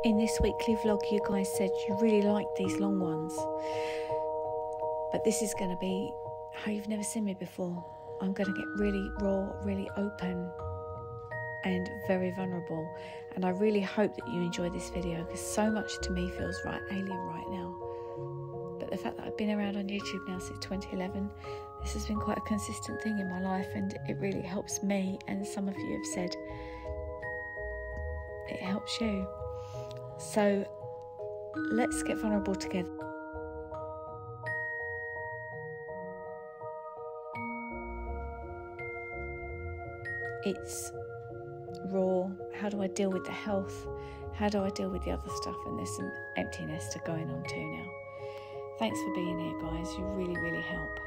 In this weekly vlog, you guys said you really liked these long ones, but this is going to be how you've never seen me before. I'm going to get really raw, really open and very vulnerable, and I really hope that you enjoy this video because so much to me feels right alien right now. But the fact that I've been around on YouTube now since 2011, this has been quite a consistent thing in my life, and it really helps me, and some of you have said it helps you. So let's get vulnerable together. It's raw. How do I deal with the health? How do I deal with the other stuff? And there's some emptiness to going on too now. Thanks for being here, guys. You really, really help.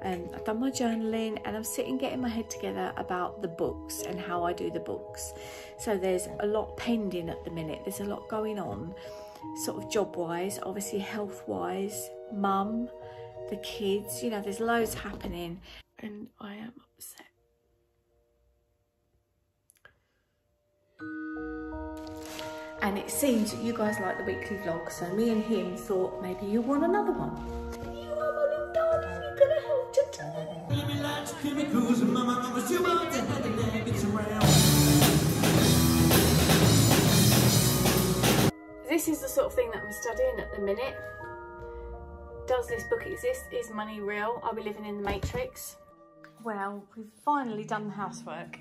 I've done my journaling and I'm sitting getting my head together about the books and how I do the books. So there's a lot pending at the minute. There's a lot going on, sort of job-wise, obviously health-wise, mum, the kids, you know, there's loads happening and I am upset. And it seems that you guys like the weekly vlog, so me and him thought maybe you want another one. You are my little darling, you're gonna help today. This is the sort of thing that I'm studying at the minute. Does this book exist? Is money real? Are we living in the Matrix? Well, we've finally done the housework,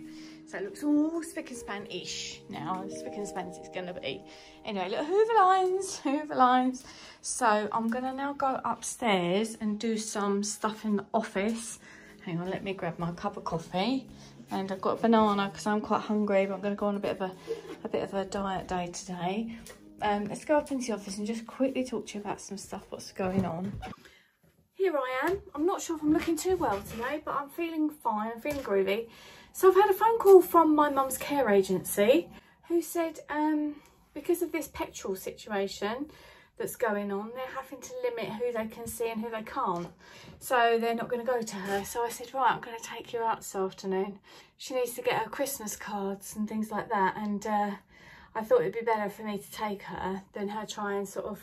so it looks all spick and span-ish now, as spick and span as it's going to be. Anyway, look, Hoover lines. So I'm going to now go upstairs and do some stuff in the office. Hang on, let me grab my cup of coffee. And I've got a banana because I'm quite hungry, but I'm going to go on a bit of a diet day today. Let's go up into the office and just quickly talk to you about some stuff, what's going on. Here I am. I'm not sure if I'm looking too well today, but I'm feeling fine, I'm feeling groovy. So I've had a phone call from my mum's care agency who said because of this petrol situation that's going on, they're having to limit who they can see and who they can't. So they're not going to go to her. So I said, right, I'm going to take you out this afternoon. She needs to get her Christmas cards and things like that. And I thought it'd be better for me to take her than her try and sort of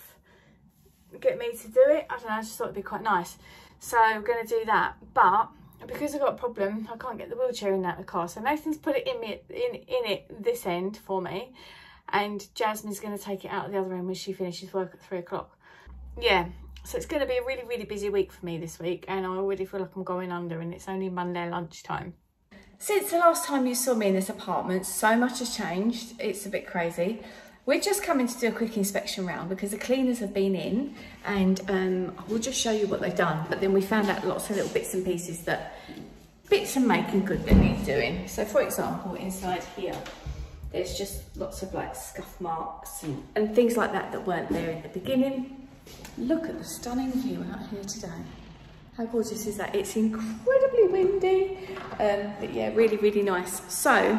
get me to do it. I don't know, I just thought it'd be quite nice. So I'm going to do that. But because I've got a problem, I can't get the wheelchair in the car. So Nathan's put it in this end for me. And Jasmine's going to take it out at the other end when she finishes work at 3 o'clock. Yeah, so it's going to be a really, really busy week for me this week. And I already feel like I'm going under and it's only Monday lunchtime. Since the last time you saw me in this apartment, so much has changed. It's a bit crazy. We're just coming to do a quick inspection round because the cleaners have been in and we'll just show you what they've done. But then we found out lots of little bits and pieces that bits of making good that need doing. So for example, inside here, there's just lots of like scuff marks and things like that that weren't there in the beginning. Look at the stunning view out here today. How gorgeous is that? It's incredibly windy, but yeah, really, really nice. So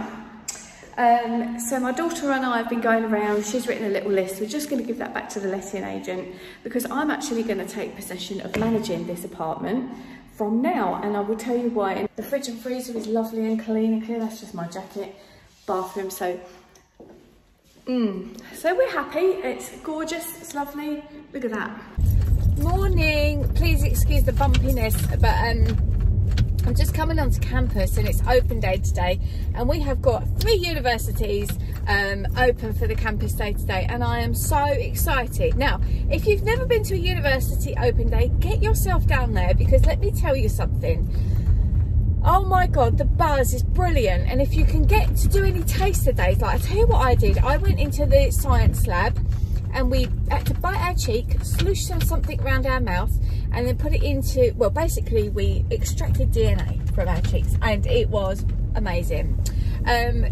my daughter and I have been going around. She's written a little list. We're just going to give that back to the letting agent because I'm actually going to take possession of managing this apartment from now, and I will tell you why. The fridge and freezer is lovely and clean and clear. That's just my jacket. Bathroom, so we're happy. It's gorgeous, it's lovely. Look at that. Morning, please excuse the bumpiness, but I'm just coming onto campus and it's open day today, and we have got 3 universities open for the campus day today, and I am so excited. Now, if you've never been to a university open day, get yourself down there because let me tell you something. Oh my God, the buzz is brilliant. And if you can get to do any taster days, like I tell you what I did, I went into the science lab and we had to bite our cheek, sloosh something around our mouth and then put it into, well, basically we extracted DNA from our cheeks and it was amazing.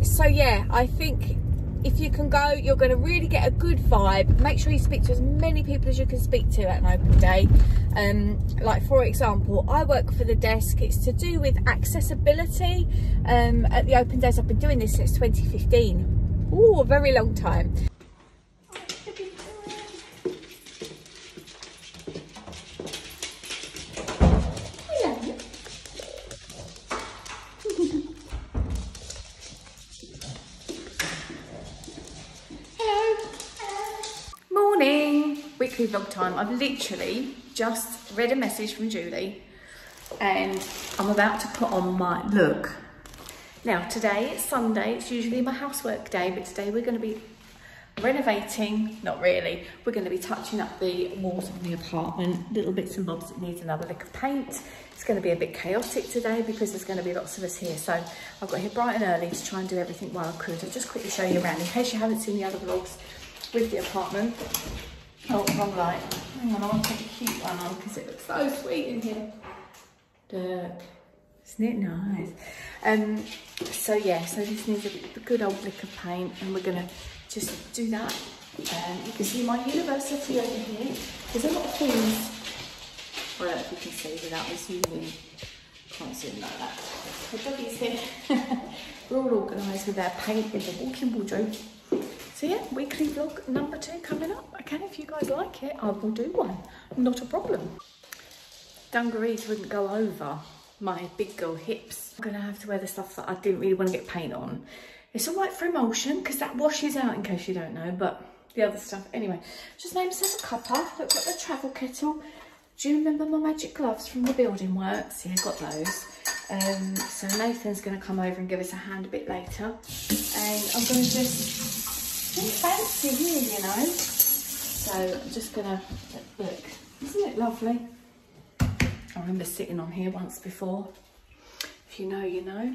So yeah, I think if you can go, you're going to really get a good vibe. Make sure you speak to as many people as you can speak to at an open day. Like for example, I work for the desk. It's to do with accessibility at the open days. I've been doing this since 2015. Ooh, a very long time. quickly vlog time. I've literally just read a message from Julie and I'm about to put on my look. Now today it's Sunday, it's usually my housework day, but today we're going to be renovating, not really, we're going to be touching up the walls of the apartment, little bits and bobs that needs another lick of paint. It's going to be a bit chaotic today because there's going to be lots of us here, so I've got here bright and early to try and do everything while I could. I'll just quickly show you around in case you haven't seen the other vlogs with the apartment. Oh, wrong light. Hang on, I want to take a cute one on because it looks so sweet in here. Look, isn't it nice? So yeah, so this needs a good old lick of paint and we're going to just do that. You can see my university over here. There's a lot of things. I don't know if you can see without me zooming. Can't zoom like that. The doggies here. We're all organised with our paint in the walk-in wardrobe. So yeah, weekly vlog number 2 coming up. Okay, if you guys like it, I will do one. Not a problem. Dungarees wouldn't go over my big girl hips. I'm gonna have to wear the stuff that I didn't really want to get paint on. It's all right for emulsion because that washes out in case you don't know, but the other stuff, anyway. Just made myself a cuppa. Look at the travel kettle. Do you remember my magic gloves from the building works? Yeah, got those. So Nathan's going to come over and give us a hand a bit later. And I'm going to just, it's fancy here, you know. So I'm just going to, look, isn't it lovely? I remember sitting on here once before. If you know, you know.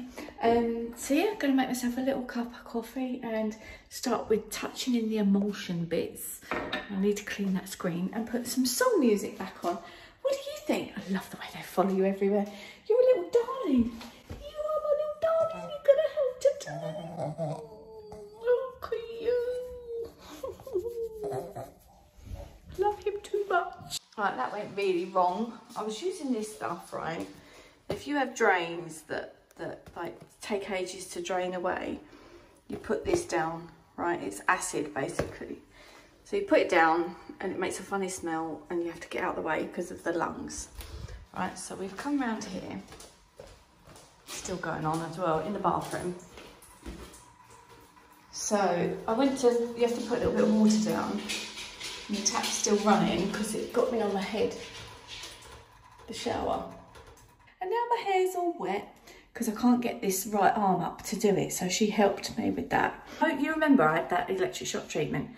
So yeah, I'm going to make myself a little cup of coffee and start with touching in the emulsion bits. I need to clean that screen and put some song music back on. What do you think? I love the way they follow you everywhere. You're a little darling. You are my little darling. You're going to help today. Look at you. Love him too much. Right, that went really wrong. I was using this stuff, right? If you have drains that like take ages to drain away, you put this down, right? It's acid basically. So you put it down and it makes a funny smell and you have to get out of the way because of the lungs. Right, so we've come round here. Still going on as well in the bathroom. So I went to, you have to put a little bit of water down. And the tap's still running because it got me on my head, the shower. And now my hair's all wet because I can't get this right arm up to do it. So she helped me with that. Oh, you remember I had that electric shock treatment.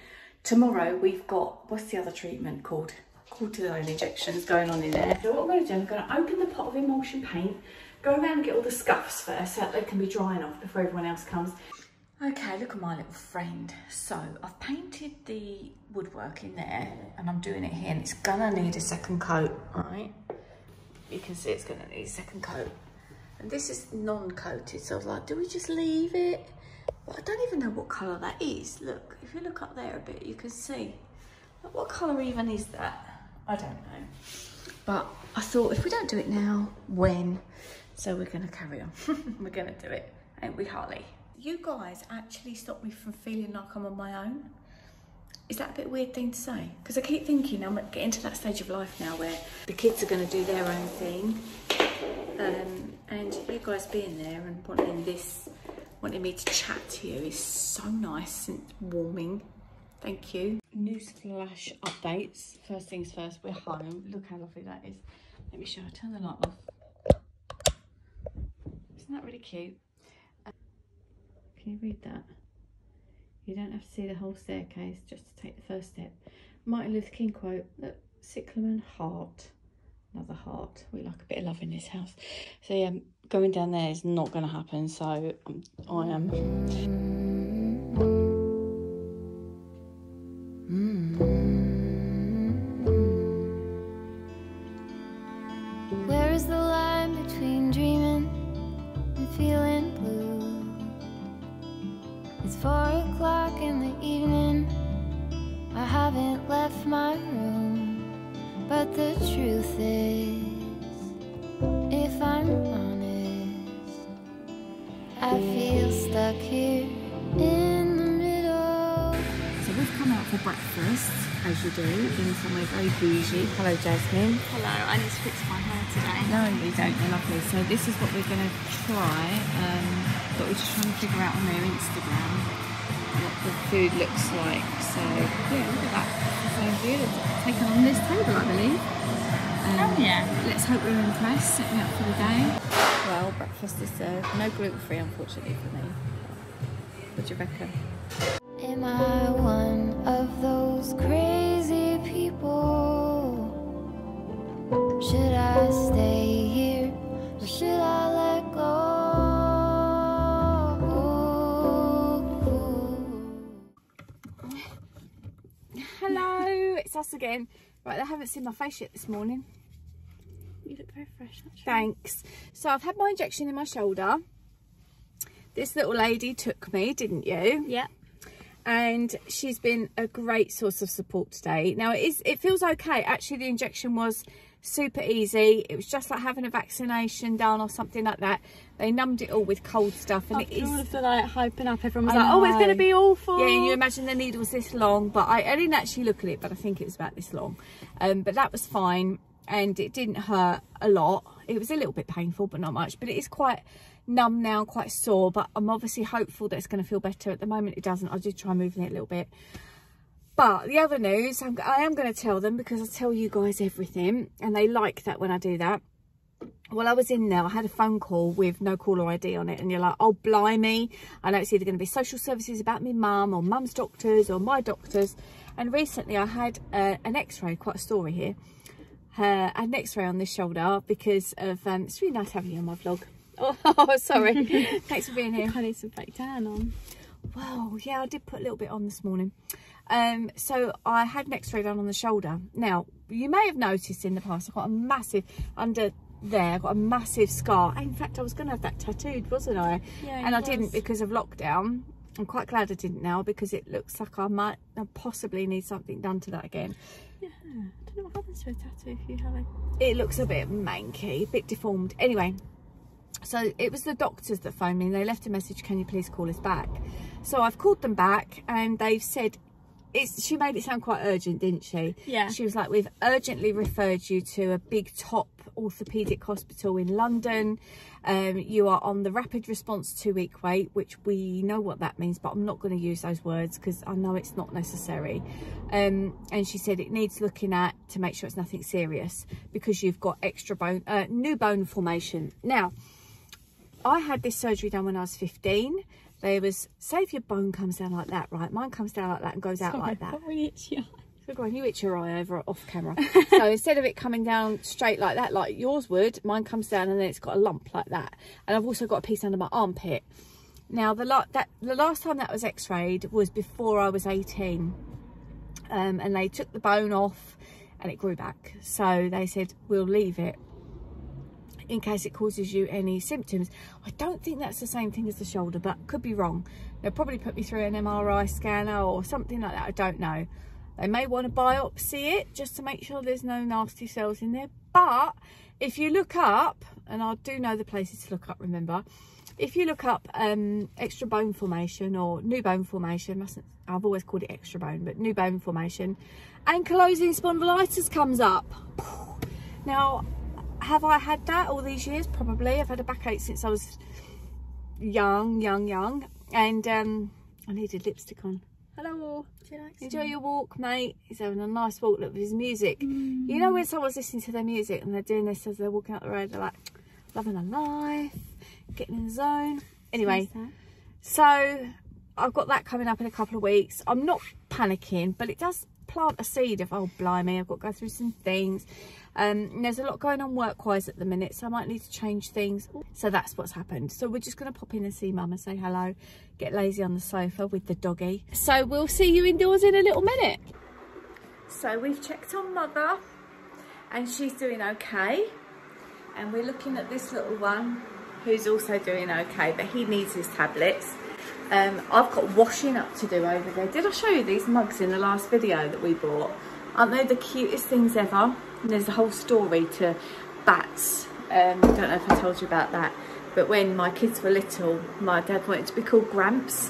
Tomorrow we've got, what's the other treatment called? Cortisone injections going on in there. So what I'm going to do, I'm going to open the pot of emulsion paint, go around and get all the scuffs first so that they can be drying off before everyone else comes. Okay, look at my little friend. So I've painted the woodwork in there and I'm doing it here and it's gonna need a second coat, right? You can see it's gonna need a second coat. And this is non-coated, so I was like, do we just leave it? Well, I don't even know what colour that is. Look, if you look up there a bit, you can see. Like, what colour even is that? I don't know. But I thought, if we don't do it now, when? So we're gonna carry on. We're gonna do it, ain't we, Harley? You guys actually stopped me from feeling like I'm on my own. Is that a bit weird thing to say? Because I keep thinking I'm getting to that stage of life now where the kids are going to do their own thing. And you guys being there and wanting me to chat to you is so nice and warming. Thank you. Newsflash updates. First things first, we're home. Look how lovely that is. Let me show you. Turn the light off. Isn't that really cute? Can you read that? You don't have to see the whole staircase just to take the first step. Martin Luther King quote, look, cyclamen, heart. Another heart. We like a bit of love in this house. So yeah, going down there is not going to happen. So I am. Where is the line between dreaming and feeling blue? It's 4 o'clock in the evening. I haven't left my room, but the truth is, if I'm honest, I feel stuck here in the middle. So we've come out for breakfast, as you do, in somewhere very bougie. Hello, Jasmine. Hello, I need to fix my hair today. No, you don't. You're lovely. So this is what we're going to try. But we're just trying to figure out on their Instagram what the food looks like. So yeah, look at that. So good. It's taken on this table, I believe. Oh yeah. Let's hope we're impressed. Set me up for the day. Well, breakfast is served. No gluten-free, unfortunately, for me. What do you reckon? Am I one of those crazy people? Should I stay here or should I let go? Hello, it's us again. Right, they haven't seen my face yet this morning. You look very fresh, actually. Thanks. So I've had my injection in my shoulder. This little lady took me, didn't you? Yeah. And she's been a great source of support today. Now it feels okay. Actually, the injection was super easy. It was just like having a vaccination done or something like that. They numbed it all with cold stuff, and it is all of the like hyping up. Everyone was like, "Oh, it's going to be awful." Yeah, you imagine the needle was this long, but I didn't actually look at it, but I think it was about this long. But that was fine, and it didn't hurt a lot. It was a little bit painful, but not much. But it is quite numb now, quite sore. But I'm obviously hopeful that it's going to feel better. At the moment, it doesn't. I did try moving it a little bit. But the other news, I am going to tell them, because I tell you guys everything, and they like that when I do that. Well, I was in there, I had a phone call with no caller ID on it, and you're like, oh, blimey. I know it's either going to be social services about me mum, or mum's doctors, or my doctors. And recently I had an x-ray, quite a story here. I had an x-ray on this shoulder because of, it's really nice having you on my vlog. Oh, sorry. Thanks for being here. I need some fake tan on. Well, yeah, I did put a little bit on this morning. So I had an x-ray done on the shoulder. Now, you may have noticed in the past, I've got a massive, under there, I've got a massive scar. In fact, I was going to have that tattooed, wasn't I? Yeah, and I didn't because of lockdown. I'm quite glad I didn't now, because it looks like I might possibly need something done to that again. Yeah, I don't know what happens to a tattoo if you have it. It looks a bit manky, a bit deformed. Anyway, so it was the doctors that phoned me, and they left a message, can you please call us back? So I've called them back, and they've said, she made it sound quite urgent, didn't she? Yeah. She was like, we've urgently referred you to a big top orthopaedic hospital in London. You are on the rapid response 2-week wait, which we know what that means, but I'm not going to use those words because I know it's not necessary. And she said it needs looking at to make sure it's nothing serious, because you've got extra bone, new bone formation. Now, I had this surgery done when I was 15. There was, say if your bone comes down like that, right? Mine comes down like that and goes out like that. Got really itchy eye. So go on, you itch your eye over off camera. So instead of it coming down straight like that, like yours would, mine comes down and then it's got a lump like that. And I've also got a piece under my armpit. Now, the last time that was x-rayed was before I was 18. And they took the bone off and it grew back. So they said, we'll leave it in case it causes you any symptoms. I don't think that's the same thing as the shoulder, but could be wrong. They'll probably put me through an MRI scanner or something like that. I don't know. They may want to biopsy it just to make sure there's no nasty cells in there. But if you look up, and I do know the places to look up, remember, if you look up extra bone formation or new bone formation, I've always called it extra bone, but new bone formation, ankylosing spondylitis comes up. Now, have I had that all these years? Probably. I've had a backache since I was young. And I needed lipstick on. Hello. Do you like Enjoy your walk, mate. He's having a nice walk. Look, with his music. You know when someone's listening to their music and they're doing this as they're walking up the road, they're like, loving their life, getting in the zone. Anyway, so I've got that coming up in a couple of weeks. I'm not panicking, but it does plant a seed of, oh, blimey, I've got to go through some things. There's a lot going on work-wise at the minute, so I might need to change things. So that's what's happened. So we're just going to pop in and see Mum and say hello, get lazy on the sofa with the doggy. So we'll see you indoors in a little minute. So we've checked on Mother, and she's doing okay. And we're looking at this little one who's also doing okay, but he needs his tablets. I've got washing up to do over there. Did I show you these mugs in the last video that we bought? Aren't they the cutest things ever? And there's a whole story to bats. I don't know if I told you about that, but when my kids were little, my dad wanted to be called Gramps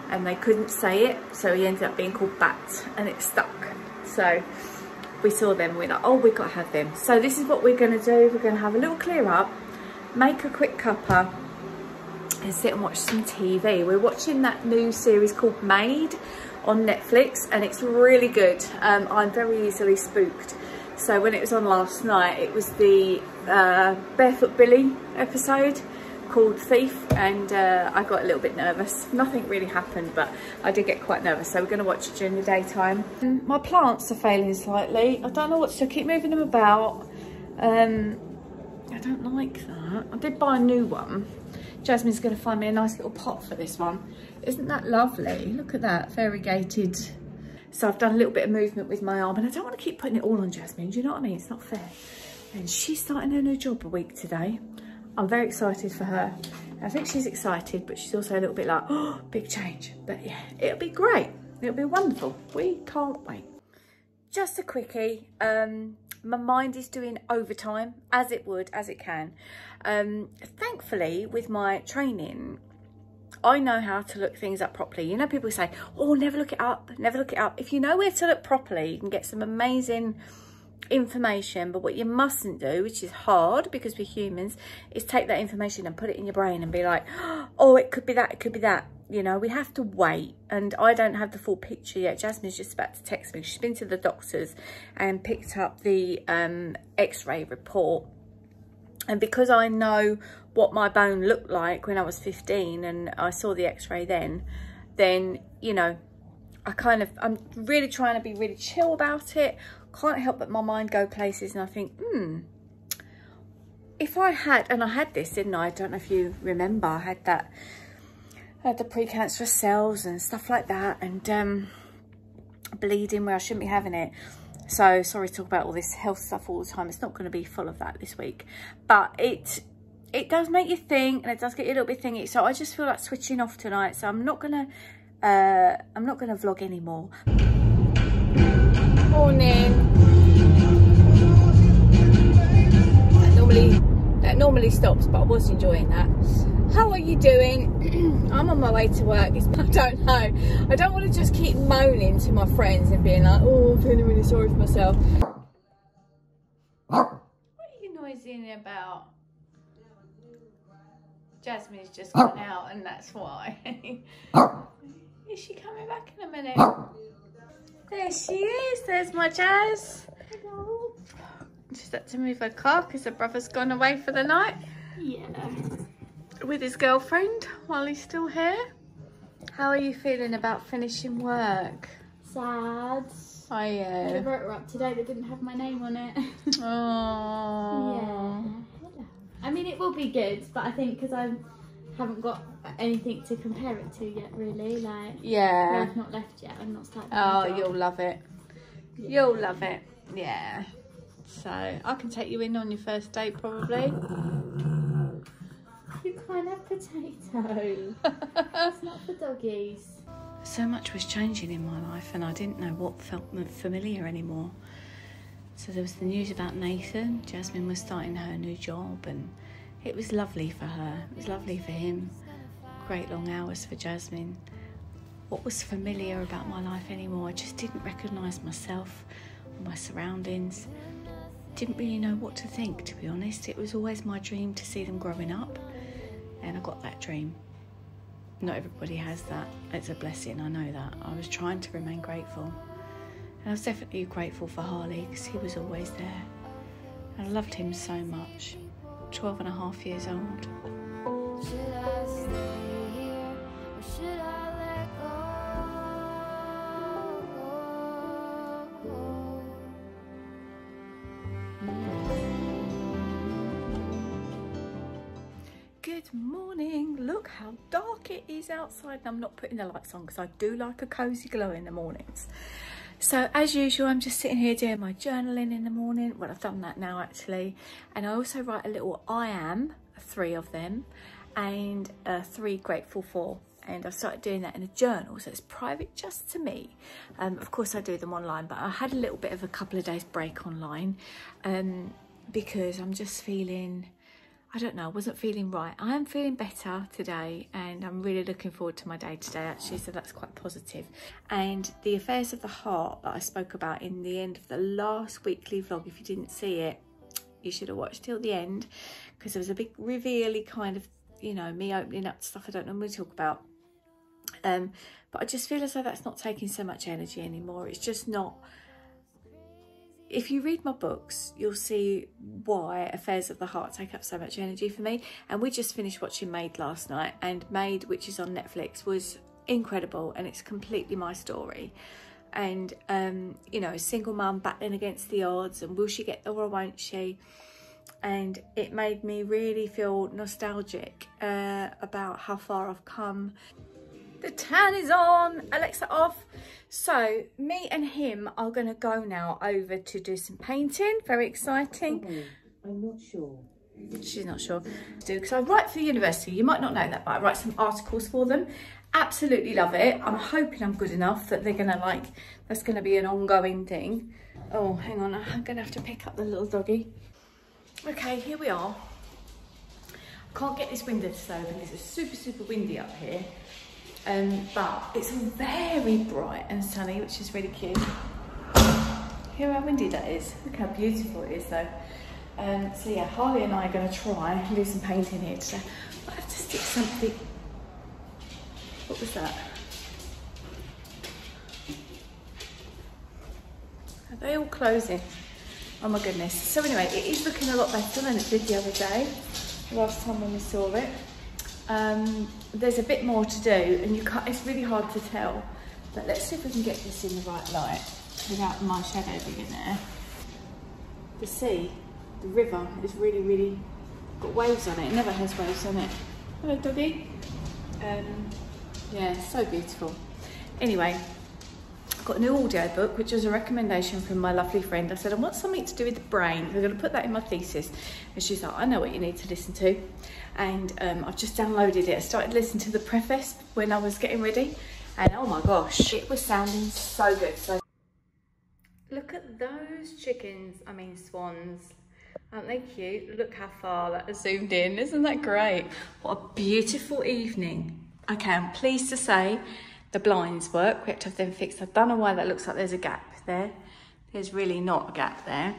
and they couldn't say it, so he ended up being called Bat, and it stuck. So we saw them, we're like, oh, we've got to have them. So this is what we're going to do. We're going to have a little clear up, make a quick cuppa, and sit and watch some TV. We're watching that new series called Made on Netflix, and it's really good. I'm very easily spooked. So when it was on last night, it was the Barefoot Billy episode called Thief, and I got a little bit nervous. Nothing really happened, but I did get quite nervous, so we're going to watch it during the daytime. My plants are failing slightly. I don't know what to do. I keep moving them about. I don't like that. I did buy a new one. Jasmine's going to find me a nice little pot for this one. Isn't that lovely? Look at that, variegated. So I've done a little bit of movement with my arm, and I don't want to keep putting it all on Jasmine. Do you know what I mean? It's not fair. And she's starting her new job a week today. I'm very excited for her. I think she's excited, but she's also a little bit like, oh, big change. But yeah, it'll be great. It'll be wonderful. We can't wait. Just a quickie. My mind is doing overtime, as it would, as it can. Thankfully, with my training, I know how to look things up properly. You know, people say, oh, never look it up, never look it up. If you know where to look properly, you can get some amazing information. But what you mustn't do, which is hard because we're humans, is take that information and put it in your brain and be like, oh, it could be that, it could be that. You know, we have to wait, and I don't have the full picture yet. Jasmine's just about to text me. She's been to the doctors and picked up the x-ray report, and because I know what my bone looked like when I was 15 and I saw the x-ray then, you know, I'm really trying to be really chill about it. Can't help but my mind go places, and I think, if I had, and I had this, didn't I? I don't know if you remember, I had the precancerous cells and stuff like that, and bleeding where I shouldn't be having it. So sorry to talk about all this health stuff all the time. It's not going to be full of that this week, but it does make you think, and it does get you a little bit thingy. So I just feel like switching off tonight. So I'm not gonna vlog anymore. Morning. That normally stops, but I was enjoying that. How are you doing? I'm on my way to work. I don't know. I don't want to just keep moaning to my friends and being like, oh, I'm feeling really sorry for myself. What are you noising about? Jasmine's just gone out, and that's why. Is she coming back in a minute? There she is. There's my Jazz. Hello. She's had to move her car because her brother's gone away for the night. Yeah. With his girlfriend while he's still here. How are you feeling about finishing work? Sad. Oh yeah. The rotor up today that didn't have my name on it. Oh. Yeah. I mean, it will be good, but I think because I haven't got anything to compare it to yet, really. Like, yeah. I've not left yet. I've not started. Oh, you'll love it. Yeah. You'll love it. Yeah. So I can take you in on your first date, probably. You can't have potato. It's not for doggies. So much was changing in my life, and I didn't know what felt familiar anymore. So there was the news about Nathan. Jasmine was starting her new job, and it was lovely for her. It was lovely for him. Great long hours for Jasmine. What was familiar about my life anymore? I just didn't recognise myself or my surroundings. Didn't really know what to think, to be honest. It was always my dream to see them growing up, and I got that dream. Not everybody has that. It's a blessing, I know that. I was trying to remain grateful, and I was definitely grateful for Harley because he was always there, and I loved him so much. 12 and a half years old. Should I stay here or should I let go? Good morning. Look how dark it is outside, and I'm not putting the lights on because I do like a cozy glow in the mornings. So as usual, I'm just sitting here doing my journaling in the morning. Well, I've done that now actually, and I also write a little I am, 3 of them, and 3 grateful for, and I've started doing that in a journal, so it's private just to me. Of course I do them online, but I had a little bit of a couple of days break online because I'm just feeling, I don't know, I wasn't feeling right. I am feeling better today, and I'm really looking forward to my day today actually, so that's quite positive. And the affairs of the heart that I spoke about in the end of the last weekly vlog, if you didn't see it, you should have watched till the end, because there was a big reveal-y kind of you know, me opening up to stuff I don't normally talk about. But I just feel as though that's not taking so much energy anymore. It's just not. If you read my books, you'll see why affairs of the heart take up so much energy for me. And we just finished watching Maid last night, and Maid, which is on Netflix, was incredible, and it's completely my story. And you know, a single mum battling against the odds, and will she get there or won't she? And it made me really feel nostalgic about how far I've come. The tan is on, Alexa off. So me and him are going to go now over to do some painting. Very exciting. I'm not sure. She's not sure. Because I write for the university. You might not know that, but I write some articles for them. Absolutely love it. I'm hoping I'm good enough that they're going to like, that's going to be an ongoing thing. Oh, hang on. I'm going to have to pick up the little doggy. Okay, here we are. I can't get this window to open because it's super, super windy up here. But it's very bright and sunny, which is really cute. Hear how windy that is. Look how beautiful it is though. So yeah, Harley and I are going to try and do some painting here today. I have to stick something. What was that? Are they all closing? Oh my goodness. So anyway, it is looking a lot better than it did the other day, last time when we saw it. There's a bit more to do, and you can't, it's really hard to tell, but let's see if we can get this in the right light without my shadow being in there. The sea, the river is really, really got waves on it. It never has waves on it. Hello doggy. Yeah, so beautiful. Anyway, I've got a new audio book, which was a recommendation from my lovely friend. I said, I want something to do with the brain. We're going to put that in my thesis. And she's like, I know what you need to listen to. And I've just downloaded it. I started listening to the preface when I was getting ready. And oh my gosh, it was sounding so good. So look at those chickens, I mean swans. Aren't they cute? Look how far that is zoomed in. Isn't that great? What a beautiful evening. Okay, I'm pleased to say the blinds work. We have to have them fixed. I don't know why that looks like there's a gap there. There's really not a gap there.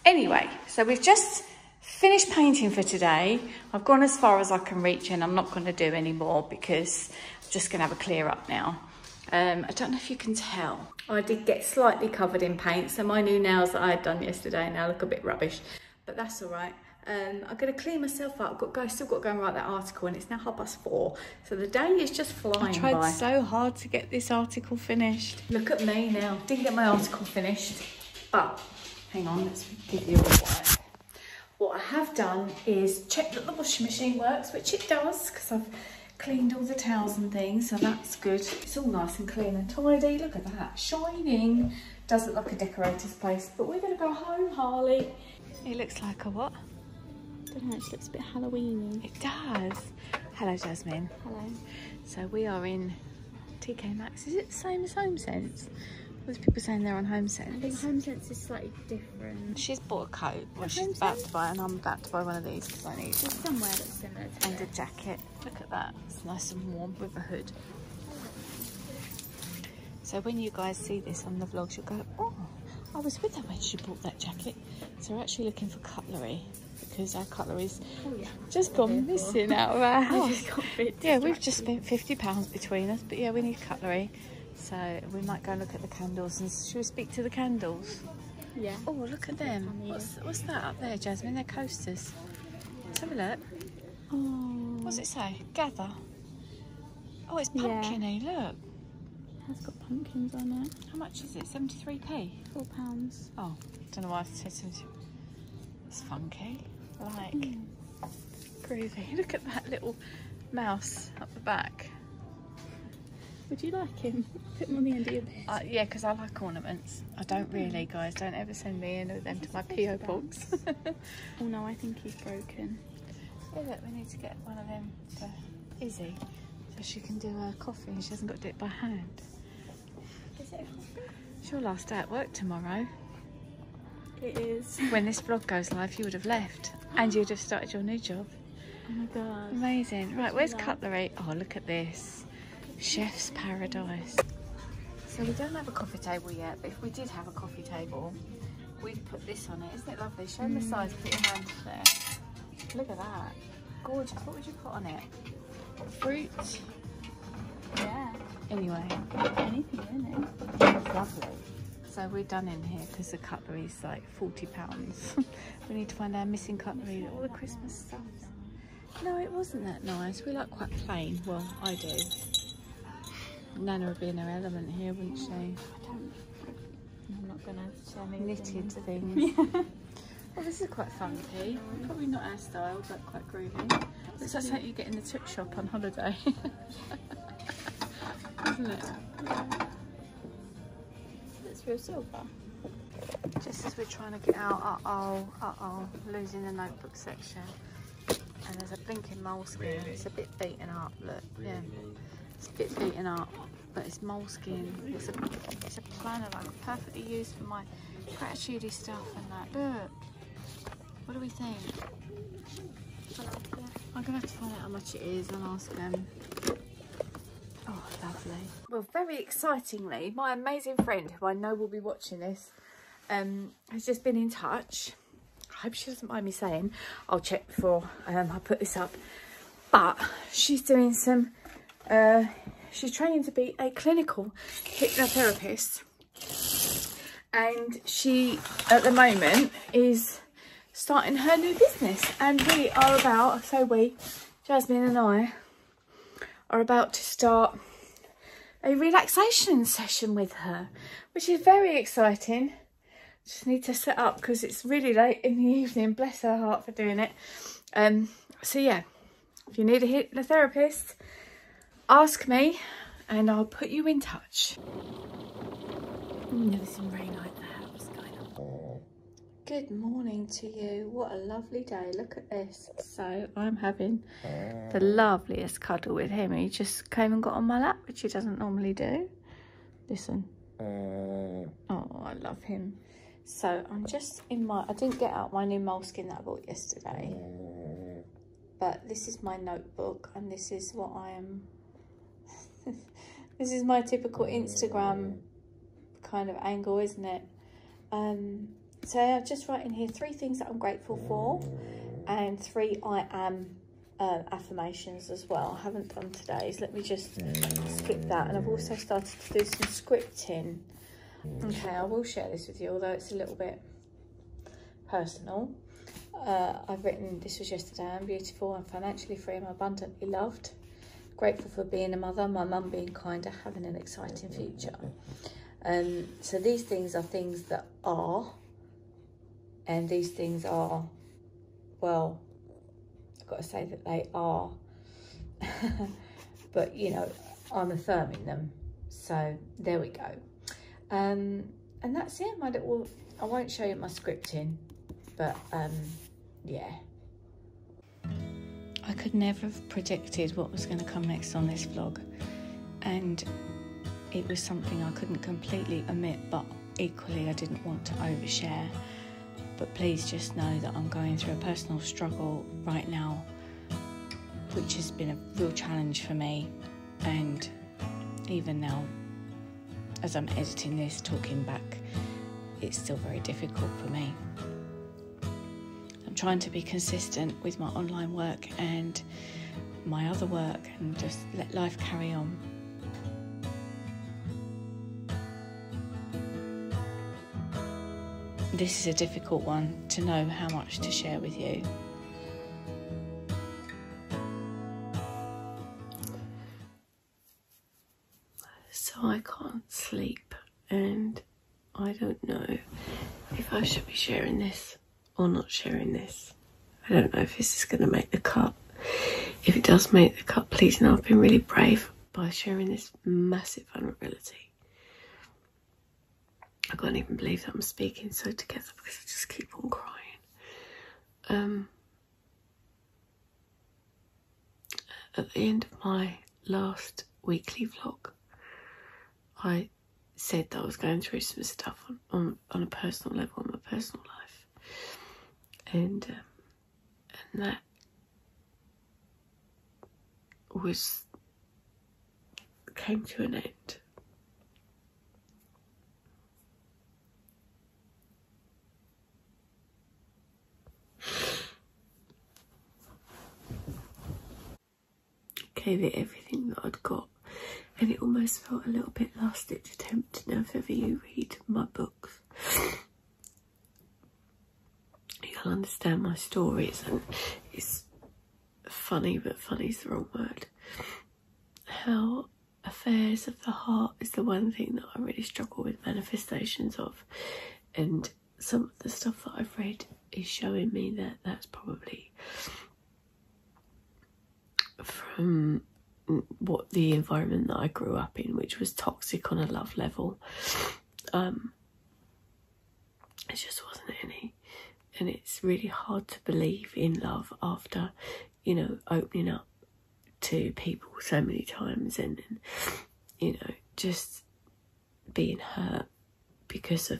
Anyway, so we've just finished painting for today. I've gone as far as I can reach, and I'm not going to do any more because I'm just going to have a clear up now. I don't know if you can tell. I did get slightly covered in paint, so my new nails that I had done yesterday now look a bit rubbish, but that's all right. I'm going to clean myself up. Still got to go and write that article, and it's now 4:30, so the day is just flying by. I tried so hard to get this article finished. Look at me now. Didn't get my article finished, but hang on, let's give you a white. What I have done is check that the washing machine works, which it does, because I've cleaned all the towels and things, so that's good. It's all nice and clean and tidy. Look at that, shining. Does look like a decorator's place, but we're going to go home, Harley. It looks like a what? I don't know, it looks a bit Halloween-y. It does. Hello, Jasmine. Hello. So we are in TK Maxx. Is it the same as HomeSense? There's people saying they're on HomeSense. I think HomeSense is slightly different. She's bought a coat. Well, she's about to buy, and I'm about to buy one of these because I need There's somewhere that's similar to and a jacket. Look at that. It's nice and warm with a hood. So when you guys see this on the vlogs, you'll go, oh, I was with her when she bought that jacket. So we're actually looking for cutlery, because our cutlery's just gone missing out of our house. Yeah, we've just spent £50 between us, but yeah, we need cutlery. So we might go and look at the candles, and should we speak to the candles? Yeah. Oh, look at them. What's that up there, Jasmine? They're coasters. Let's have a look. Oh. What's it say? Gather. Oh, it's pumpkin-y, look. It's got pumpkins on it. How much is it? 73p? £4. Oh, don't know why I said 70. It's funky. Like, groovy. Look at that little mouse up the back. Would you like him? Put him on the end of your bed. Yeah, because I like ornaments. I don't really, guys. Don't ever send me any of them to my P.O. box. Oh no, I think he's broken. Yeah, look, we need to get one of them for Izzy, so she can do her coffee and she hasn't got to do it by hand. Is it? It's your last day at work tomorrow. It is. When this vlog goes live, you would have left and you'd have started your new job. Oh my god. Amazing. Right, where's cutlery? Oh, look at this. Chef's paradise. So we don't have a coffee table yet, but if we did have a coffee table, we'd put this on it. Isn't it lovely? Show them the size, put your hand there. Look at that. gorgeous. What would you put on it? Fruit? Yeah. Anyway. Anything in it. It's lovely. So we're done in here because the cutlery is like £40. We need to find our missing cutlery, all the Christmas stuff. No, it wasn't that nice. We like quite plain. Well, I do. Nana would be in her element here, wouldn't she? I'm not going to show me Knitted things. Well, this is quite funky. Probably not our style, but quite groovy. Looks like something you get in the took shop on holiday. Isn't it? It's real silver. Just as we're trying to get out, losing the notebook section. And there's a blinking moleskin. It's a bit beaten up, look. Yeah, it's a bit beaten up, but it's moleskin. It's a planner, like perfectly used for my gratitude stuff and that. Look. What do we think? I'm gonna have to find out how much it is and ask them. Oh, lovely. Well, very excitingly, my amazing friend, who I know will be watching this, has just been in touch. I hope she doesn't mind me saying. I'll check before I put this up. But she's doing some, she's training to be a clinical hypnotherapist. And she, at the moment, is starting her new business. And we are about, Jasmine and I, are about to start a relaxation session with her, which is very exciting. Just need to set up because it's really late in the evening. Bless her heart for doing it. So yeah, if you need a hypnotherapist, ask me and I'll put you in touch. Never seen rain like that. What's going on? Good morning to you. What a lovely day. Look at this. So I'm having the loveliest cuddle with him. He just came and got on my lap, which he doesn't normally do. Listen. Oh, I love him. So I'm just in my, I didn't get out my new moleskin that I bought yesterday, but this is my notebook and this is what I am, this is my typical Instagram kind of angle, isn't it? So I'm just writing here 3 things that I'm grateful for and 3 I am affirmations as well. I haven't done today's. Let me just skip that. And I've also started to do some scripting. Okay, I will share this with you, although it's a little bit personal. I've written, this was yesterday, I'm beautiful, I'm financially free, I'm abundantly loved. Grateful for being a mother, my mum being kinder, having an exciting future. So these things are things that are, and these things are, well, I've got to say that they are, but you know, I'm affirming them. So there we go. And that's it, my little, I won't show you my scripting, but yeah. I could never have predicted what was going to come next on this vlog, and it was something I couldn't completely omit, but equally I didn't want to overshare. But please just know that I'm going through a personal struggle right now, which has been a real challenge for me, and even now, as I'm editing this, talking back, it's still very difficult for me. I'm trying to be consistent with my online work and my other work and just let life carry on. This is a difficult one to know how much to share with you. So I can't sleep and I don't know if I should be sharing this or not sharing this. I don't know if this is going to make the cut. If it does make the cut, please know I've been really brave by sharing this massive vulnerability. I can't even believe that I'm speaking so together because I just keep on crying. At the end of my last weekly vlog, I said that I was going through some stuff on a personal level in my personal life, and that came to an end. gave it everything that I'd got, and it almost felt a little bit last ditch attempt. Now if ever you read my books, you'll understand my stories, and it's funny, but funny's the wrong word, how affairs of the heart is the one thing that I really struggle with manifestations of, and some of the stuff that I've read is showing me that that's probably from what the environment that I grew up in, which was toxic on a love level. It just wasn't any, and it's really hard to believe in love after, you know, opening up to people so many times and you know, just being hurt because of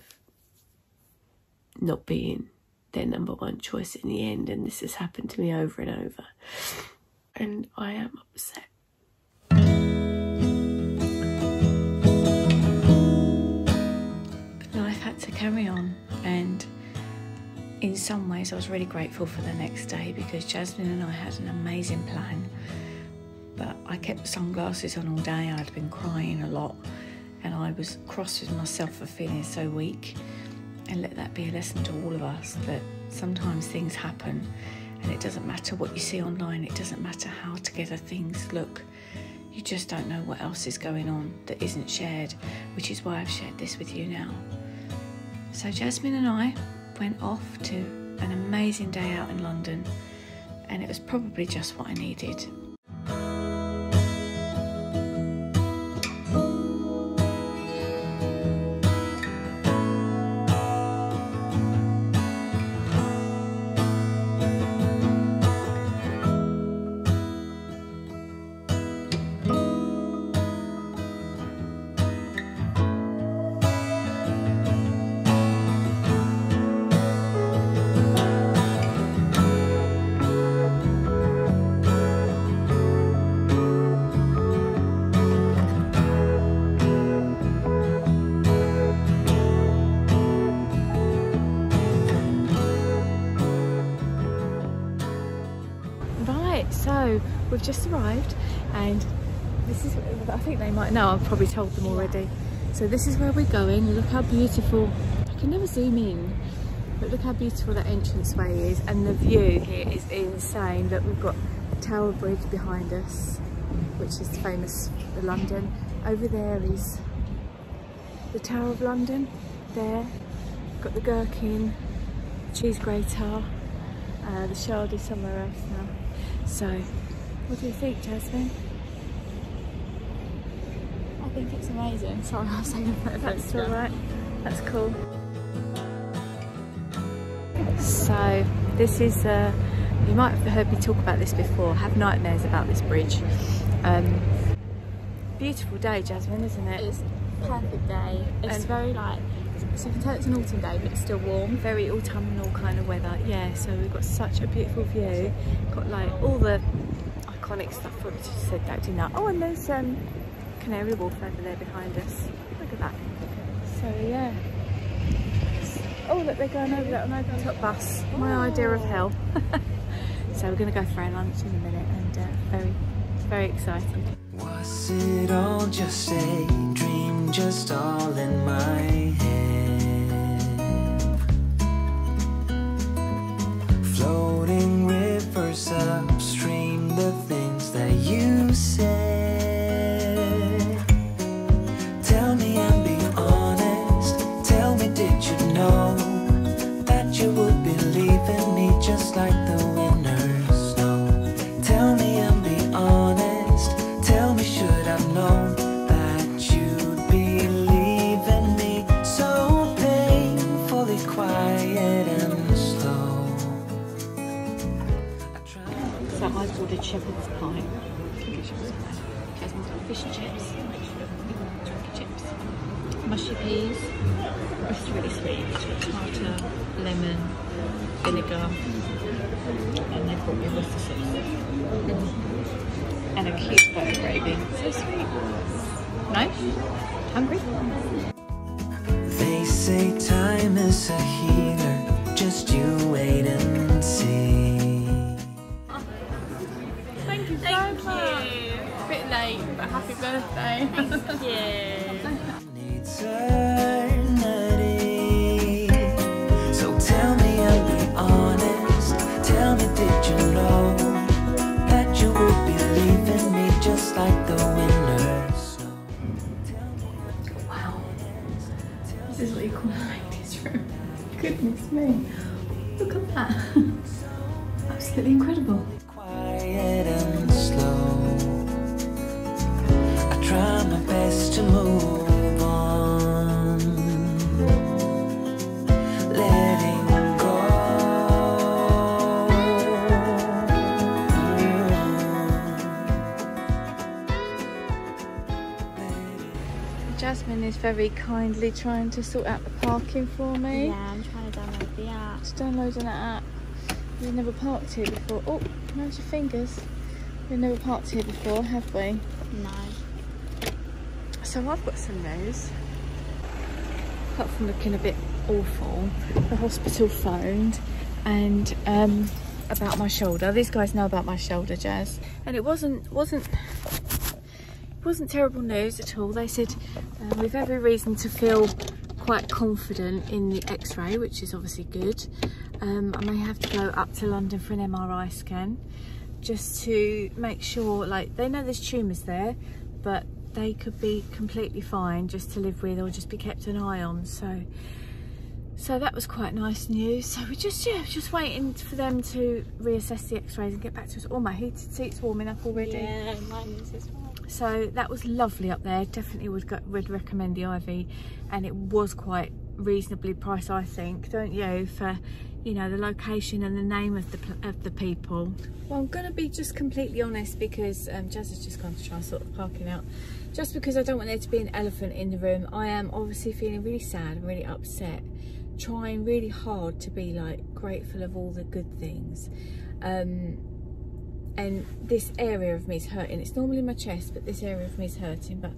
not being their number one choice in the end. And this has happened to me over and over, and I am upset. Life had to carry on, and in some ways I was really grateful for the next day, because Jasmine and I had an amazing plan. But I kept sunglasses on all day. I'd been crying a lot, and I was cross with myself for feeling so weak. And let that be a lesson to all of us, that sometimes things happen, and it doesn't matter what you see online, it doesn't matter how together things look. You just don't know what else is going on that isn't shared, which is why I've shared this with you now. So Jasmine and I went off to an amazing day out in London, and it was probably just what I needed. So we've just arrived, and this is, I think they might know, I've probably told them already. So this is where we're going. Look how beautiful, I can never zoom in, but look how beautiful that entranceway is, and the view here is insane. Look, we've got Tower Bridge behind us, which is famous for London. Over there is the Tower of London, there. We've got the Gherkin, cheese grater, the Shard is somewhere else now. So, what do you think, Jasmine? I think it's amazing. Sorry, I was saying that's all right. That's cool. So, this is, you might have heard me talk about this before. I have nightmares about this bridge. Beautiful day, Jasmine, isn't it? It's a perfect day. It's very like, so you can tell it's an autumn day, but it's still warm. Very autumnal kind of weather, yeah. So we've got such a beautiful view. Got like all the iconic stuff. What did you said that, didn't I? Oh, and there's Canary Wharf over there behind us. Look at that. So yeah. Oh, look, they're going over that on open top bus. My idea of hell. So we're going to go for our lunch in a minute, and very exciting. Was it all just a dream, just all in my head? Floating rivers upstream, the things that you said. Tell me and be honest, tell me, did you know that you would believe in me just like the winners know? Tell me and be honest, tell me, should I've known that you'd believe in me? So painfully quiet and slow. So I've ordered shepherd's pie. Jasmine's got fish and chips, chips, mushy peas. It's really sweet. It's got tartar, lemon, vinegar, and they've brought me Worcester sauce. And a cute butter gravy. So sweet. No? Hungry? They say time is a healer, just you wait and see. Thank Thank you. It's a bit late, but happy birthday. Thank you. Eternity. So tell me and be honest. Tell me, did you know that you would be leaving me just like the winter snow? Wow. This is what you call a ladies' room. Goodness me. Look at that. Absolutely incredible. Quiet and slow. I try my best to move on, letting go. Jasmine is very kindly trying to sort out the parking for me. Yeah, I'm trying to download the app. Just downloading that app. We've never parked here before. Oh, how's your fingers? We've never parked here before, have we? No. So I've got some news. Apart from looking a bit awful, the hospital phoned and about my shoulder. These guys know about my shoulder, Jazz, and it wasn't terrible news at all. They said we've every reason to feel quite confident in the X-ray, which is obviously good. I may have to go up to London for an MRI scan just to make sure, like, they know there's tumours there, but they could be completely fine just to live with or just be kept an eye on. So that was quite nice news. So we're just waiting for them to reassess the X-rays and get back to us. Oh, my heated seat's warming up already. Yeah, mine is as well. So that was lovely up there. Definitely would recommend the IV, and it was quite reasonably priced, I think, don't you, for, you know, the location and the name of the people. Well, I'm gonna be just completely honest, because Jazz has just gone to try and sort the parking out. Just because I don't want there to be an elephant in the room. I am obviously feeling really sad and really upset, trying really hard to be like grateful of all the good things. And this area of me is hurting. It's normally my chest, but this area of me is hurting, but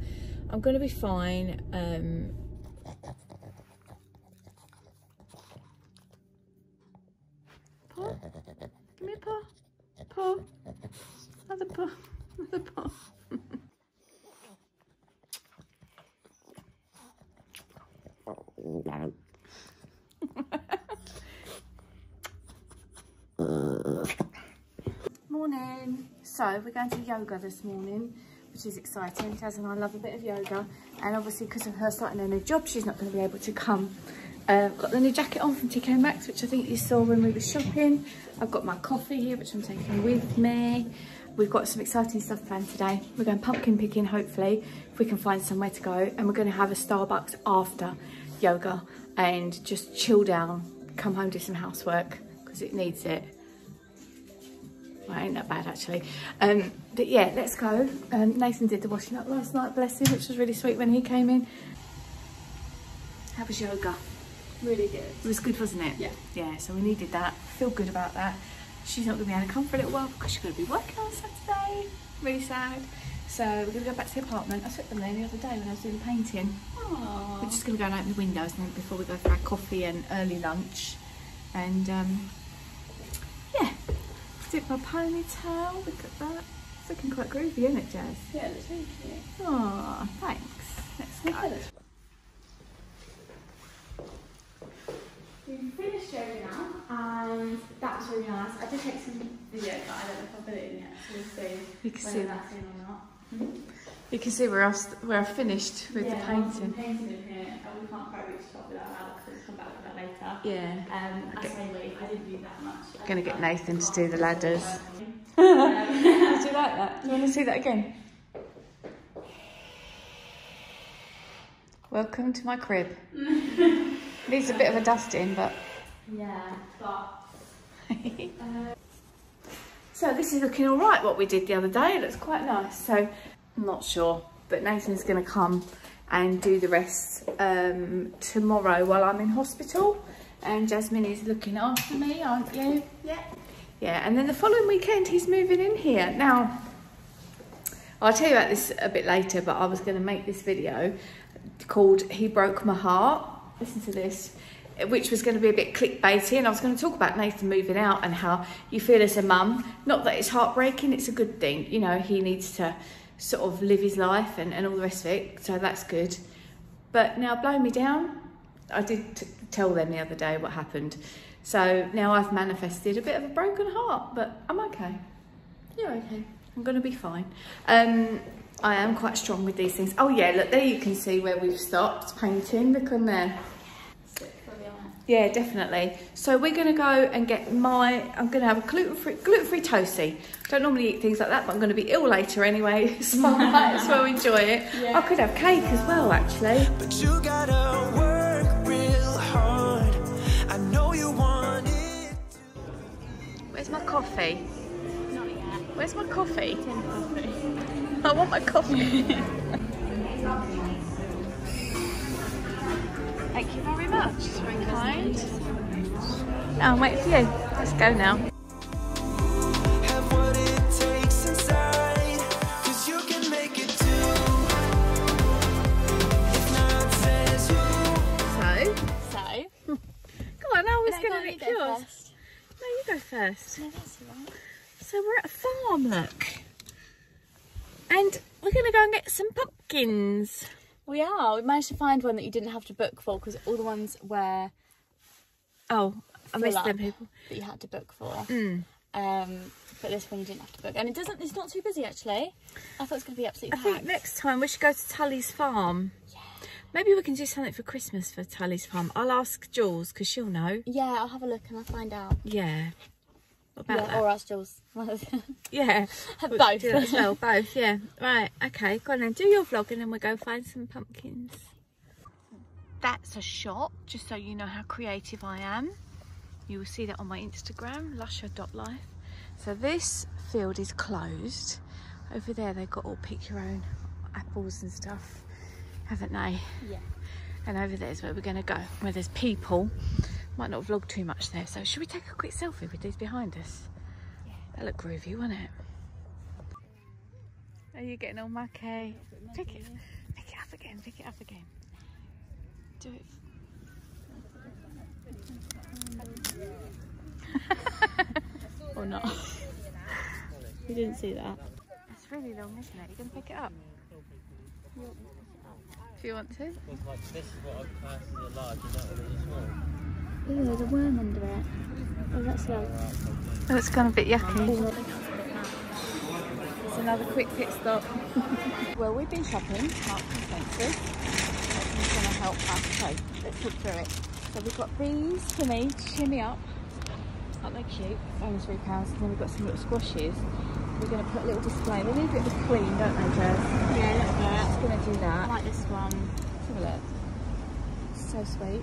I'm gonna be fine. Paw? Come here, paw. Paw. Another paw. Another paw. Morning. So we're going to yoga this morning, which is exciting. Jazz and I love a bit of yoga, and obviously because of her starting a new job, she's not going to be able to come. Got the new jacket on from TK Maxx, which I think you saw when we were shopping. I've got my coffee here, which I'm taking with me. We've got some exciting stuff planned today. We're going pumpkin picking, hopefully, if we can find somewhere to go. And we're going to have a Starbucks after yoga and just chill down, come home, do some housework, because it needs it. Well, ain't that bad, actually. But yeah, let's go. Nathan did the washing up last night, bless him, which was really sweet when he came in. How was yoga? Really good. It was good, wasn't it? Yeah. Yeah, so we needed that. Feel good about that. She's not going to be able to come for a little while because she's going to be working on Saturday. Really sad. So we're going to go back to the apartment. I took them there the other day when I was doing the painting. Aww. We're just going to go and open the windows and before we go for our coffee and early lunch. And yeah, dip my ponytail. Look at that. It's looking quite groovy, isn't it, Jazz? Yeah, it looks really cute. Oh, thanks. Let's go. We finished yoga now, and that was really nice. I did take some video, but I don't know if I'll put it in yet, so we'll see You can whether see that's in or not. You can see where I finished with the painting. Painting in here, and we can't quite reach the top without Alex, so we'll come back to that later. Yeah. I say wait, I didn't do that much. Gonna get Nathan to do the ladders. Did you like that? Do you want to see that again? Welcome to my crib. Needs a bit of a dusting, but... Yeah, but... So this is looking all right, what we did the other day. It looks quite nice. So I'm not sure, but Nathan's going to come and do the rest tomorrow while I'm in hospital. And Jasmine is looking after me, aren't you? Yeah. Yeah, and then the following weekend he's moving in here. Now, I'll tell you about this a bit later, but I was going to make this video called He Broke My Heart. Listen to this. which was going to be a bit clickbaity, and I was going to talk about Nathan moving out and how you feel as a mum. Not that it's heartbreaking, it's a good thing. You know, he needs to sort of live his life and all the rest of it, so that's good. But now blow me down. I did tell them the other day what happened. So now I've manifested a bit of a broken heart, but I'm okay. You're okay. I'm going to be fine. I am quite strong with these things. Oh yeah, look, there you can see where we've stopped painting. Look on there. Yeah, definitely. So we're going to go and get I'm going to have a gluten-free toastie. Don't normally eat things like that, but I'm going to be ill later anyway, so I might as well enjoy it. Yeah. I could have cake as well, actually. But you gotta work real hard. I know you want it. Where's my coffee? Not yet. Where's my coffee? Tin coffee. I want my coffee. Thank you very much. It's very kind. Now I'm waiting for you. Let's go now. Have what it takes inside, 'cause you can make it too. If not, says who? So. Come on, I was going to nick yours. First. No, you go first. No, that's all right. So we're at a farm, look. And we're going to go and get some pumpkins. We are. We managed to find one that you didn't have to book for, because all the ones were Oh, I missed full them up people. that you had to book for. But this one you didn't have to book, and it's not too busy actually. I thought it was going to be absolutely I packed. think next time we should go to Tully's farm. Yeah. Maybe we can do something for Christmas for Tully's farm. I'll ask Jules because she'll know. Yeah, I'll have a look and I'll find out. Yeah. What about Yeah, that? or ask Jules. Yeah. Both. We'll do that as well, both, yeah. Right, okay, go on then. Do your vlog and then we'll go find some pumpkins. That's a shot, just so you know how creative I am. You will see that on my Instagram, lusher.life. So this field is closed. Over there they've got all pick your own apples and stuff, haven't they? Yeah. And over there's where we're going to go, where there's people. Might not vlog too much there, so should we take a quick selfie with these behind us? Yeah. That look groovy, wouldn't it? Are you getting all mucky? Pick it up again, pick it up again. Do it. Or not. You didn't see that. It's really long, isn't it? You can pick it up. If you want to. This is what I class as a large, is that what it is small? Ooh, there's a worm under it. Oh, that's low. Oh, it's gone a bit yucky. It's another quick pit stop. Well, we've been shopping, Marks and Spencer's. Nathan's going to help us. So, let's talk through it. So we've got these for me to shimmy up. Aren't they cute? Only £3. And then we've got some little squashes. We're going to put a little display. They need a bit of clean, don't they, Jess? Yeah, a little bit. We're going to do I that. like this one. Let's have a look. So sweet.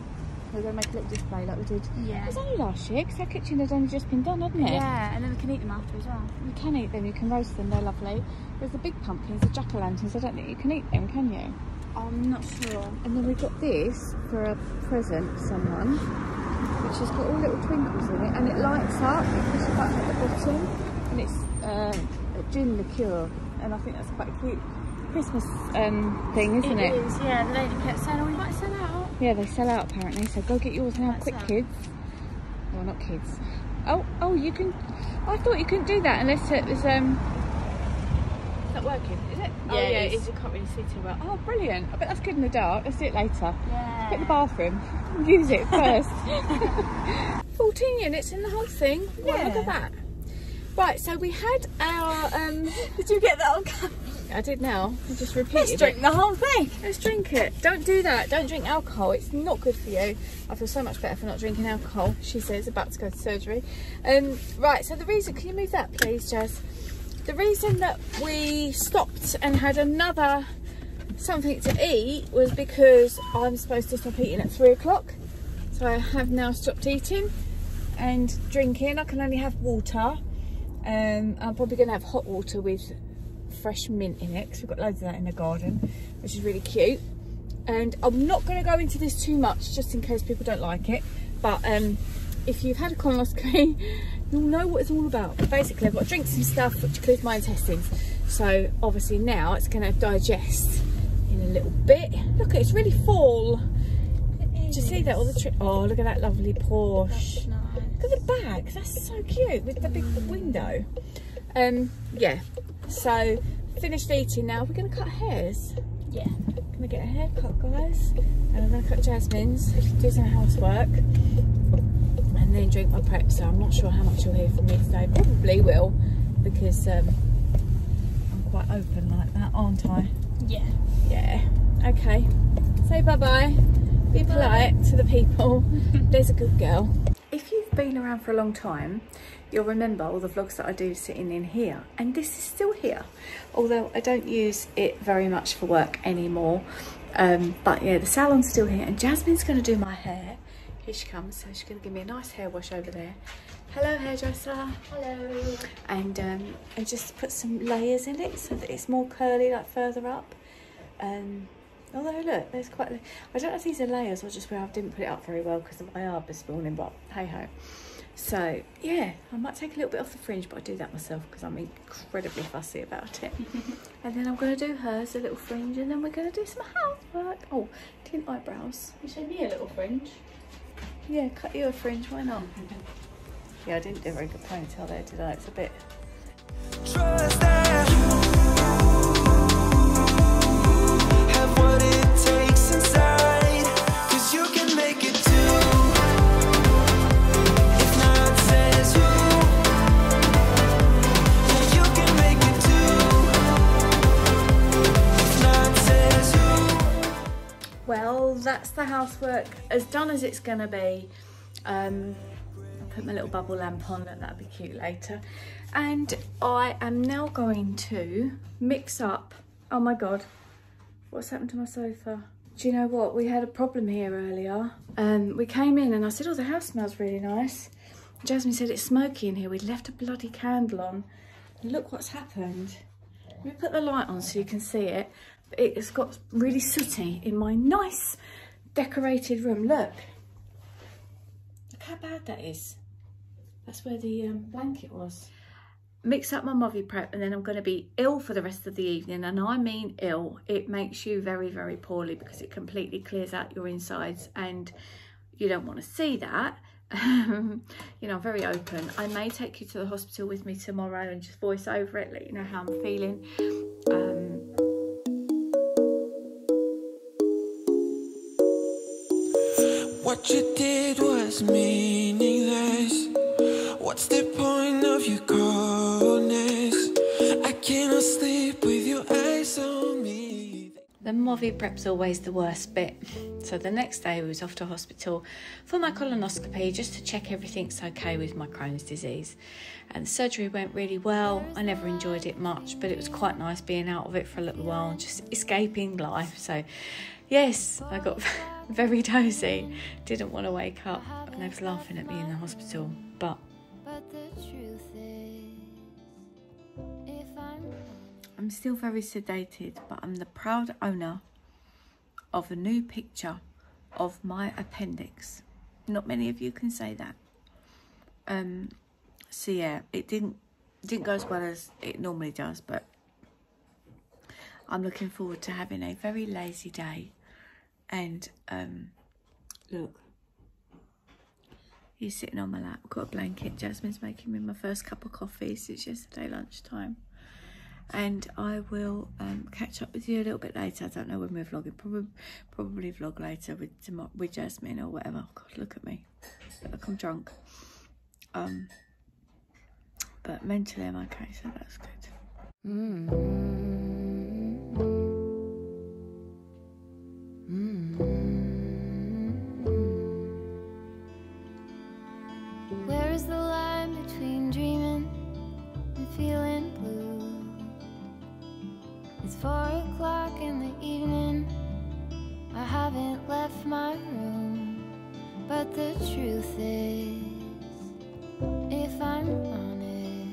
We're going to make a little display like we did. Yeah. It was only last year because our kitchen had only just been done, hadn't it? Yeah, and then we can eat them after as well. You can eat them, you can roast them, they're lovely. There's the big pumpkins, the jack-o'-lanterns, I don't think you can eat them, can you? I'm not sure. And then we've got this for a present for someone, which has got all little twinkles in it, and it lights up, it pushes the button at the bottom, and it's a gin liqueur, and I think that's quite a cute Christmas thing, isn't it? It is, yeah. The lady kept saying, oh, we might sell out. Yeah, they sell out apparently, so go get yours now, quick kids. Well, not kids. Oh, you can, I thought you couldn't do that unless it was, it's not working, is it? Yeah, Oh, yeah, it it is. is, you can't really see too well. Oh, brilliant. I bet that's good in the dark. Let's do it later. Yeah. Get the bathroom, use it first. 14 units in the whole thing. Wow, Yeah. look at that. Right, so we had our, Did you get that on camera? I did now, I just repeated Let's drink it. the whole thing. Let's drink it. Don't do that. Don't drink alcohol. It's not good for you. I feel so much better for not drinking alcohol. She says, about to go to surgery. Right, so the reason, can you move that please, Jazz? The reason that we stopped and had another something to eat was because I'm supposed to stop eating at 3 o'clock. So I have now stopped eating and drinking. I can only have water. I'm probably going to have hot water with fresh mint in it because we've got loads of that in the garden, which is really cute. And I'm not going to go into this too much just in case people don't like it, but if you've had a colonoscopy you'll know what it's all about. But basically I've got to drink some stuff which clears my intestines, so obviously now it's going to digest in a little bit. Look, it's really full. Did you see that? All the oh, look at that lovely Porsche. Nice. Look at the back. That's so cute with the big window. Yeah. So finished eating now. We're gonna cut hairs. Yeah. Gonna get a haircut, guys. And I'm gonna cut Jasmine's, do some housework, and then drink my prep. So I'm not sure how much you'll hear from me today. Probably will, because I'm quite open like that, aren't I? Yeah. Yeah. Okay. Say bye-bye. Be polite to the people. There's a good girl. If you've been around for a long time, you'll remember all the vlogs that I do sitting in here, and this is still here, although I don't use it very much for work anymore. But yeah, the salon's still here, and Jasmine's going to do my hair. Here she comes. So she's going to give me a nice hair wash over there. Hello, hairdresser. Hello. And just put some layers in it so that it's more curly, like further up. Although look, there's quite, I don't know if these are layers or just where I didn't put it up very well because of my arbor this morning, but hey ho. So yeah, I might take a little bit off the fringe, but I do that myself because I'm incredibly fussy about it. And then I'm going to do hers, a little fringe, and then we're going to do some housework. Oh, tint eyebrows. You showed me a little fringe. Yeah, cut you a fringe, why not? Yeah, I didn't do a very good ponytail there, did I? It's a bit... Trust that you have what it takes inside, 'cause you can make it too. If not says who, yeah, you can make it too. If not says who. Well, that's the housework as done as it's gonna be. I'll put my little bubble lamp on, and that'll be cute later. And I am now going to mix up, oh my God, what's happened to my sofa? Do you know what? We had a problem here earlier. We came in and I said, oh, the house smells really nice. Jasmine said it's smoky in here. We'd left a bloody candle on. And look what's happened. Let me put the light on so you can see it. It's got really sooty in my nice decorated room. Look how bad that is. That's where the blanket was. Mix up my Movi prep, and then I'm going to be ill for the rest of the evening, and I mean ill. It makes you very, very poorly because it completely clears out your insides, and you don't want to see that. You know, I'm very open. I may take you to the hospital with me tomorrow and just voice over it, let you know how I'm feeling. What you did was meaningless. What's the point of your coldness? I cannot sleep with your eyes on me. The Movi prep's always the worst bit. So the next day we was off to hospital for my colonoscopy just to check everything's okay with my Crohn's disease. And the surgery went really well. I never enjoyed it much, but it was quite nice being out of it for a little while and just escaping life. So yes, I got very dozy. Didn't want to wake up, and they was laughing at me in the hospital. But the truth is, if I'm still very sedated, but I'm the proud owner of a new picture of my appendix. Not many of you can say that. So yeah, it didn't go as well as it normally does, but I'm looking forward to having a very lazy day. And look, he's sitting on my lap. I've got a blanket. Jasmine's making me my first cup of coffee since yesterday lunchtime. And I will catch up with you a little bit later. I don't know when we're vlogging. Probably vlog later with Jasmine or whatever. God, look at me. Look, I'm drunk. But mentally I'm okay, so that's good. where is the line between dreaming and feeling blue? It's 4 o'clock in the evening. I haven't left my room, but the truth is, if I'm honest,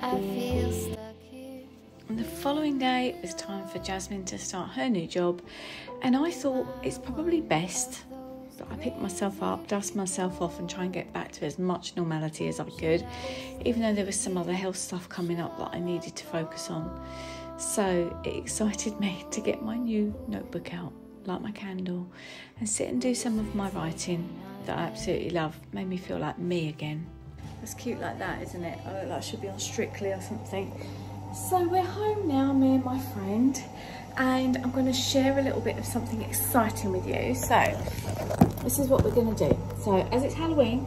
I feel stuck here. And the following day it was time for Jasmine to start her new job, and I thought it's probably best that I pick myself up, dust myself off and try and get back to as much normality as I could, even though there was some other health stuff coming up that I needed to focus on. So it excited me to get my new notebook out. light my candle and sit and do some of my writing that I absolutely love. Made me feel like me again. It's cute like that, isn't it? I look like I should be on Strictly or something. So we're home now, me and my friend, and I'm going to share a little bit of something exciting with you. So this is what we're going to do. So as it's Halloween,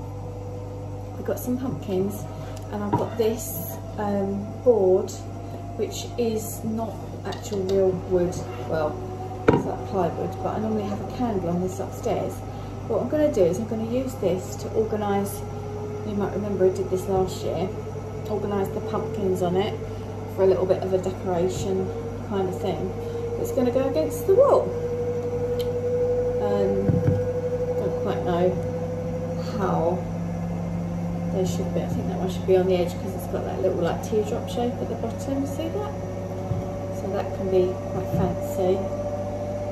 we've got some pumpkins, and I've got this board, which is not actual real wood. Well, it's like plywood, but I normally have a candle on this upstairs. What I'm going to do is I'm going to use this to organise, you might remember I did this last year, organise the pumpkins on it for a little bit of a decoration kind of thing. It's going to go against the wall. Don't quite know how they should be. I think that one should be on the edge because it's got that little like teardrop shape at the bottom. See that? So that can be quite fancy.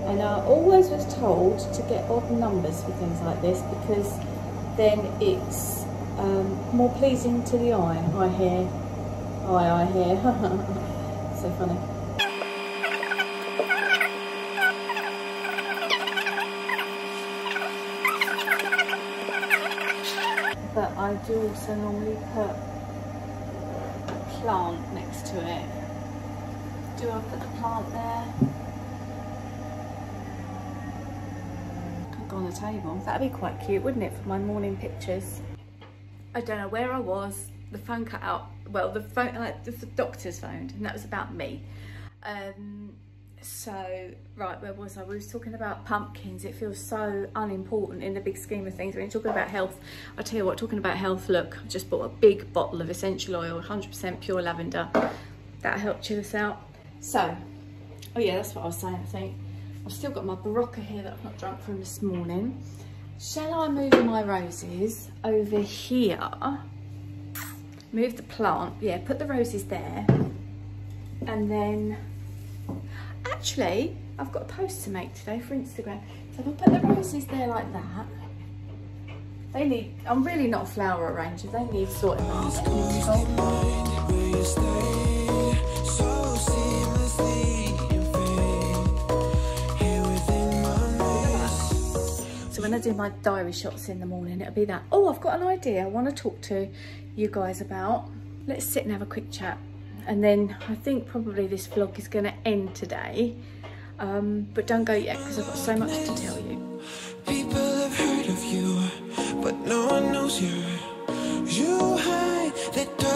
And I always was told to get odd numbers for things like this because then it's more pleasing to the eye. I hear. So funny. But I do also normally put a plant next to it. Do I put the plant there? Could go on the table. That'd be quite cute, wouldn't it, for my morning pictures? I don't know where I was. The phone cut out. Well, the phone, the doctor's phoned, and that was about me. So, right, where was I? We was talking about pumpkins. It feels so unimportant in the big scheme of things. When you're talking about health, I tell you what, talking about health, look, I just bought a big bottle of essential oil, 100% pure lavender. That'll help chill us out. So, oh yeah, that's what I was saying, I think. I've still got my Barocca here that I've not drunk from this morning. Shall I move my roses over here? Move the plant, yeah, put the roses there. And then, actually, I've got a post to make today for Instagram. So if I put the roses there like that, they need, I'm really not a flower arranger, they need sorting out. So when I do my diary shots in the morning, it'll be that. Oh, I've got an idea I want to talk to you guys about. Let's sit and have a quick chat. And then I think probably this vlog is going to end today. But don't go yet because I've got so much to tell you. People have heard of you, but no one knows you. You hide the dark.